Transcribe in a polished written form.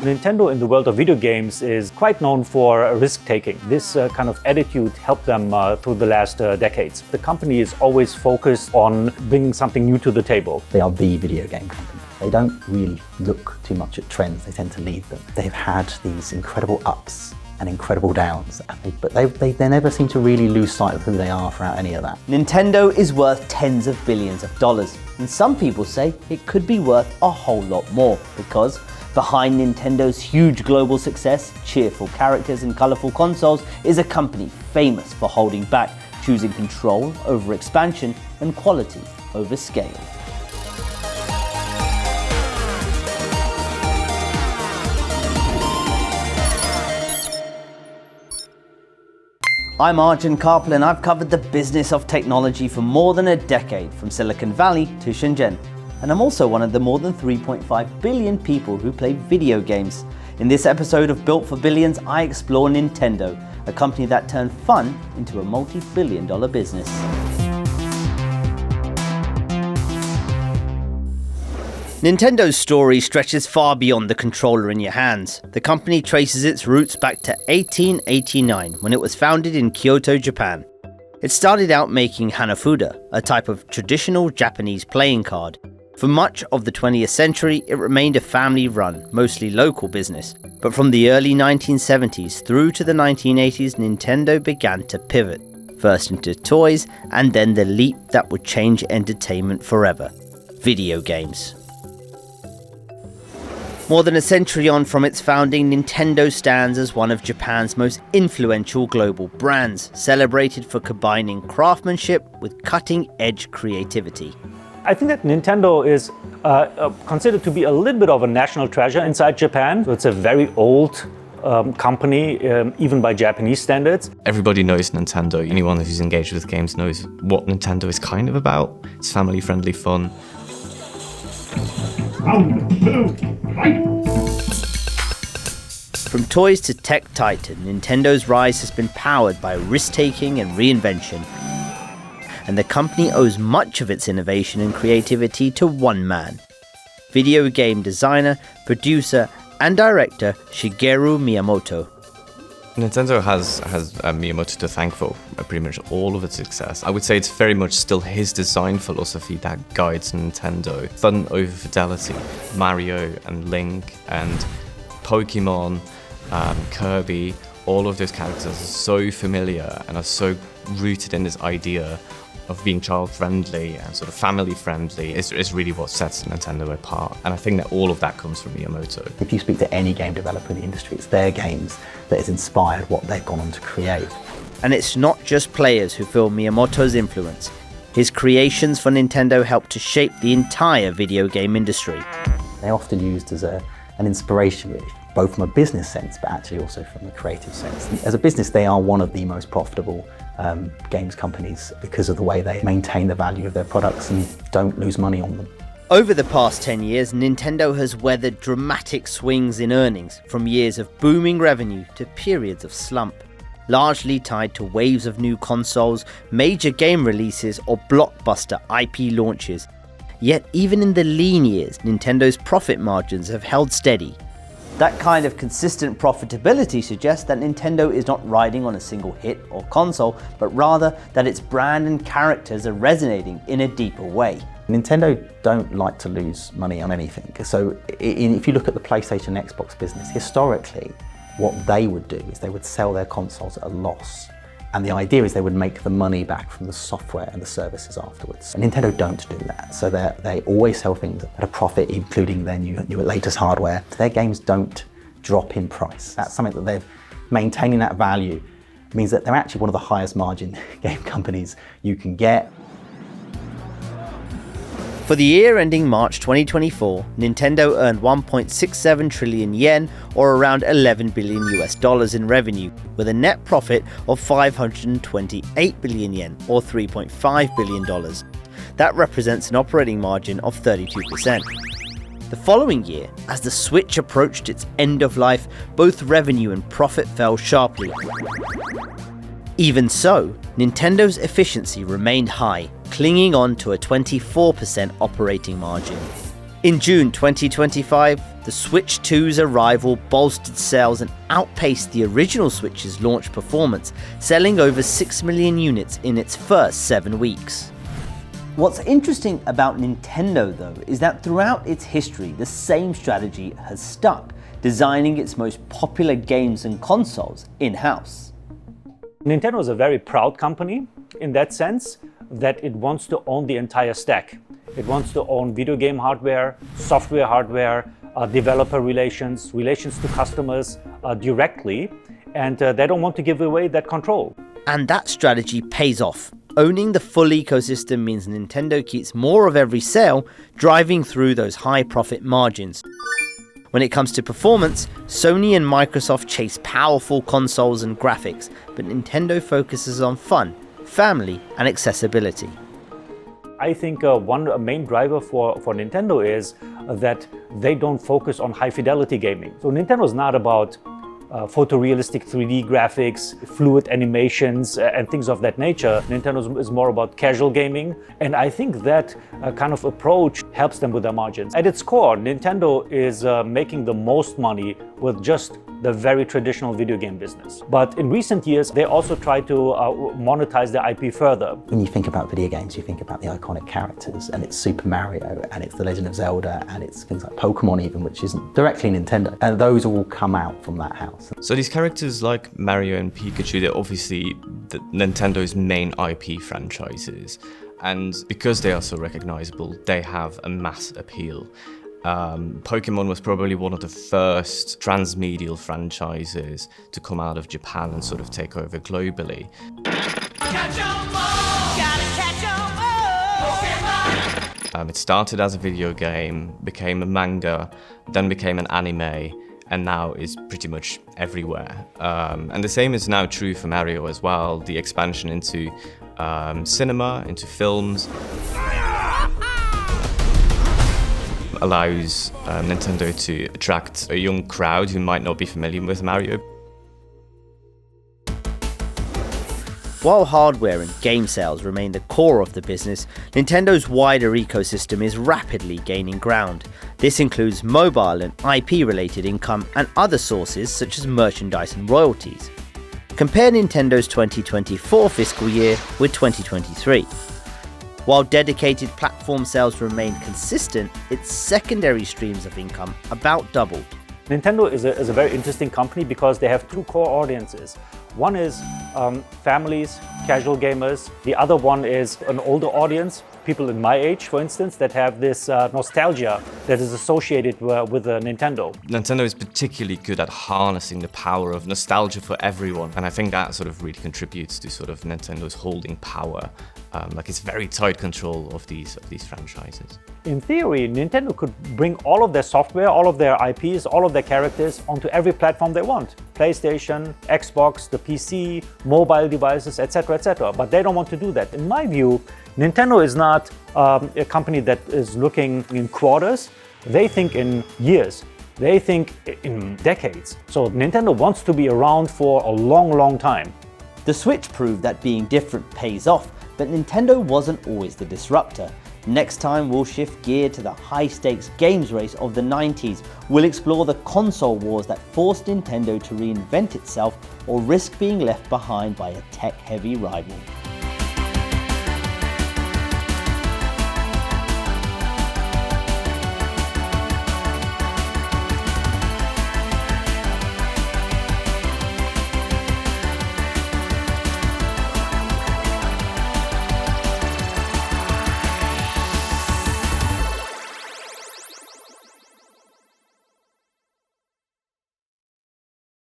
Nintendo in the world of video games is quite known for risk-taking. This kind of attitude helped them through the last decades. The company is always focused on bringing something new to the table. They are the video game company. They don't really look too much at trends, they tend to lead them. They've had these incredible ups and incredible downs, but they never seem to really lose sight of who they are throughout any of that. Nintendo is worth tens of billions of dollars, and some people say it could be worth a whole lot more, because behind Nintendo's huge global success, cheerful characters and colourful consoles, is a company famous for holding back, choosing control over expansion and quality over scale. I'm Arjun Karpel, and I've covered the business of technology for more than a decade, from Silicon Valley to Shenzhen. And I'm also one of the more than 3.5 billion people who play video games. In this episode of Built for Billions, I explore Nintendo, a company that turned fun into a multi-billion-dollar business. Nintendo's story stretches far beyond the controller in your hands. The company traces its roots back to 1889, when it was founded in Kyoto, Japan. It started out making hanafuda, a type of traditional Japanese playing card. For much of the 20th century, it remained a family-run, mostly local business. But from the early 1970s through to the 1980s, Nintendo began to pivot, first into toys, and then the leap that would change entertainment forever: video games. More than a century on from its founding, Nintendo stands as one of Japan's most influential global brands, celebrated for combining craftsmanship with cutting-edge creativity. I think that Nintendo is considered to be a little bit of a national treasure inside Japan. It's a very old company, even by Japanese standards. Everybody knows Nintendo. Anyone who's engaged with games knows what Nintendo is kind of about. It's family-friendly fun. From toys to tech titan, Nintendo's rise has been powered by risk-taking and reinvention. And the company owes much of its innovation and creativity to one man: video game designer, producer, and director Shigeru Miyamoto. Nintendo has Miyamoto to thank for pretty much all of its success. I would say it's very much still his design philosophy that guides Nintendo. Fun over fidelity. Mario and Link and Pokémon, Kirby, all of those characters are so familiar and are so rooted in this idea of being child-friendly and sort of family-friendly is really what sets Nintendo apart. And I think that all of that comes from Miyamoto. If you speak to any game developer in the industry, it's their games that has inspired what they've gone on to create. And it's not just players who feel Miyamoto's influence. His creations for Nintendo helped to shape the entire video game industry. They're often used as an inspiration, really, both from a business sense, but actually also from a creative sense. As a business, they are one of the most profitable games companies because of the way they maintain the value of their products and don't lose money on them. Over the past 10 years, Nintendo has weathered dramatic swings in earnings, from years of booming revenue to periods of slump, largely tied to waves of new consoles, major game releases, or blockbuster IP launches. Yet even in the lean years, Nintendo's profit margins have held steady. That kind of consistent profitability suggests that Nintendo is not riding on a single hit or console, but rather that its brand and characters are resonating in a deeper way. Nintendo don't like to lose money on anything. So if you look at the PlayStation and Xbox business, historically, what they would do is they would sell their consoles at a loss. And the idea is they would make the money back from the software and the services afterwards. And Nintendo don't do that. So they always sell things at a profit, including their new latest hardware. Their games don't drop in price. That's something that they're maintaining. That value means that they're actually one of the highest margin game companies you can get. For the year ending March 2024, Nintendo earned 1.67 trillion yen, or around $11 billion in revenue, with a net profit of 528 billion yen, or $3.5 billion. That represents an operating margin of 32%. The following year, as the Switch approached its end of life, both revenue and profit fell sharply. Even so, Nintendo's efficiency remained high, clinging on to a 24% operating margin. In June 2025, the Switch 2's arrival bolstered sales and outpaced the original Switch's launch performance, selling over 6 million units in its first 7 weeks. What's interesting about Nintendo, though, is that throughout its history, the same strategy has stuck, designing its most popular games and consoles in-house. Nintendo is a very proud company in that sense that it wants to own the entire stack. It wants to own video game hardware, software hardware, developer relations to customers directly, and they don't want to give away that control. And that strategy pays off. Owning the full ecosystem means Nintendo keeps more of every sale, driving through those high profit margins. When it comes to performance, Sony and Microsoft chase powerful consoles and graphics, but Nintendo focuses on fun, family, and accessibility. I think one main driver for Nintendo is that they don't focus on high fidelity gaming. So Nintendo is not about photorealistic 3D graphics, fluid animations, and things of that nature. Nintendo is more about casual gaming, and I think that kind of approach helps them with their margins. At its core, Nintendo is making the most money with just the very traditional video game business. But in recent years, they also try to monetize their IP further. When you think about video games, you think about the iconic characters, and it's Super Mario, and it's The Legend of Zelda, and it's things like Pokémon even, which isn't directly Nintendo. And those all come out from that house. So these characters like Mario and Pikachu, they're obviously Nintendo's main IP franchises. And because they are so recognizable, they have a mass appeal. Pokémon was probably one of the first transmedial franchises to come out of Japan and sort of take over globally. It started as a video game, became a manga, then became an anime, and now is pretty much everywhere. And the same is now true for Mario as well. The expansion into cinema, into films, allows Nintendo to attract a young crowd who might not be familiar with Mario. While hardware and game sales remain the core of the business, Nintendo's wider ecosystem is rapidly gaining ground. This includes mobile and IP-related income and other sources such as merchandise and royalties. Compare Nintendo's 2024 fiscal year with 2023. While dedicated platform sales remain consistent, its secondary streams of income about doubled. Nintendo is a very interesting company because they have two core audiences. One is families, casual gamers. The other one is an older audience, people in my age, for instance, that have this nostalgia that is associated with Nintendo. Nintendo is particularly good at harnessing the power of nostalgia for everyone, and I think that sort of really contributes to sort of Nintendo's holding power. Like it's very tight control of these franchises. In theory, Nintendo could bring all of their software, all of their IPs, all of their characters onto every platform they want. PlayStation, Xbox, the PC, mobile devices, etc., etc. But they don't want to do that. In my view, Nintendo is not a company that is looking in quarters. They think in years. They think in decades. So Nintendo wants to be around for a long, long time. The Switch proved that being different pays off, but Nintendo wasn't always the disruptor. Next time we'll shift gear to the high-stakes games race of the 90s. We'll explore the console wars that forced Nintendo to reinvent itself or risk being left behind by a tech-heavy rival.